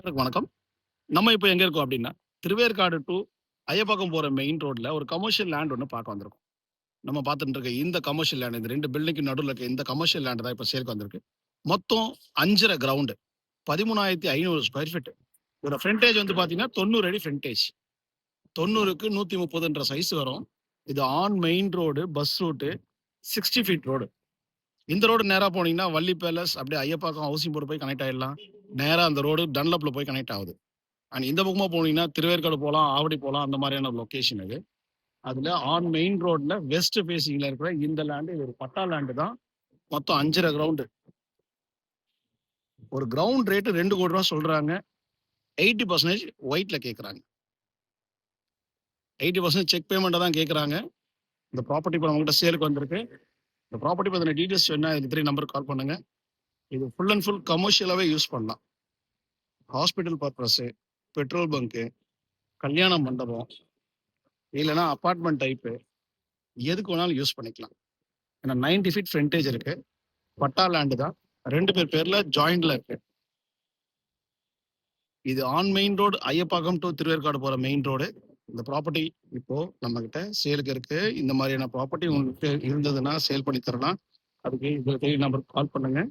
வணக்கம். நம்ம இப்ப எங்க இருக்கோம் அப்டின்னா, திருவேற்காடு டூ அய்யப்பாக்கம் போற மெயின் ரோட்ல ஒரு கமர்ஷியல் லேண்ட் ஒண்ணு பார்க்க வந்திருக்கோம். நம்ம பார்த்துட்டு இருக்க இந்த கமர்ஷியல் லேண்ட் இந்த 2 பில்டிங்க்கு நடுவுல இருக்க இந்த கமர்ஷியல் லேண்ட் தான் இப்ப சேல்க்கு வந்திருக்கு. மொத்தம் 5 1/2 கிரவுண்ட் 13,500 ஸ்கொயர் ஃபீட். இதோட ஃப்ரண்டேஜ் வந்து பார்த்தீங்கன்னா 90 அடி ஃப்ரண்டேஜ். 90க்கு 130ன்ற சைஸ் வரும். இது on main road, bus route 60 feet road. இந்த ரோடு நேரா போனீங்கன்னா வள்ளி பேலஸ் அப்படியே அய்யப்பாக்கம் ஹவுசிங் போர்டு போய் கனெக்ட் ஆயிடலாம். நேரா அந்த ரோடு டன்லப்ல போய் கனெக்ட் ஆகுது. அண்ட் இந்த பக்கமா போனீங்கன்னா திருவேற்காடு போலாம், ஆவடி போலாம் அந்த மாதிரியான ஒரு லொகேஷன் இது. அதுல ஆன் மெயின் ரோட்ல வெஸ்ட் ஃபேசிங்ல இருக்கிற இந்த லேண்ட் இது ஒரு பட்டா லேண்ட் தான். மொத்தம் 5 1/2 கிரவுண்ட். ஒரு கிரவுண்ட் ரேட் 2 கோடி ரூபாய் சொல்றாங்க. 80% ஒயிட்ல கேக்குறாங்க. 80% செக் பேமெண்ட் தான் கேக்குறாங்க. இந்த ப்ராப்பர்ட்டி இப்போ நம்மகிட்ட சேலுக்கு வந்திருக்கு. இந்த ப்ராப்பர்ட்டி பத்தின டீடைல்ஸ் வேணா இந்த 3 நம்பருக்கு கால் பண்ணுங்க. இது ஃபுல் அண்ட் ஃபுல் கமர்ஷியலாவே யூஸ் பண்ணலாம். ஹாஸ்பிட்டல் பர்பஸ், பெட்ரோல் பங்க், கல்யாண மண்டபம், இல்லைன்னா அபார்ட்மெண்ட் டைப்பு எதுக்கு வேணாலும் யூஸ் பண்ணிக்கலாம். ஏன்னா 90 ஃபீட் ஃப்ரண்டேஜ் இருக்கு. பட்டா லேண்டு தான். 2 பேர் பேர்ல ஜாயிண்ட்ல இருக்கு. இது on main road Ayyappakkam to Thiruverkadu போற மெயின் ரோடு. இந்த ப்ராப்பர்ட்டி இப்போ நம்ம கிட்ட சேலுக்கு இருக்கு. இந்த மாதிரியான ப்ராப்பர்ட்டி உங்களுக்கு இருந்ததுன்னா சேல் பண்ணி தரலாம். அதுக்கு இந்த நம்பருக்கு கால் பண்ணுங்க.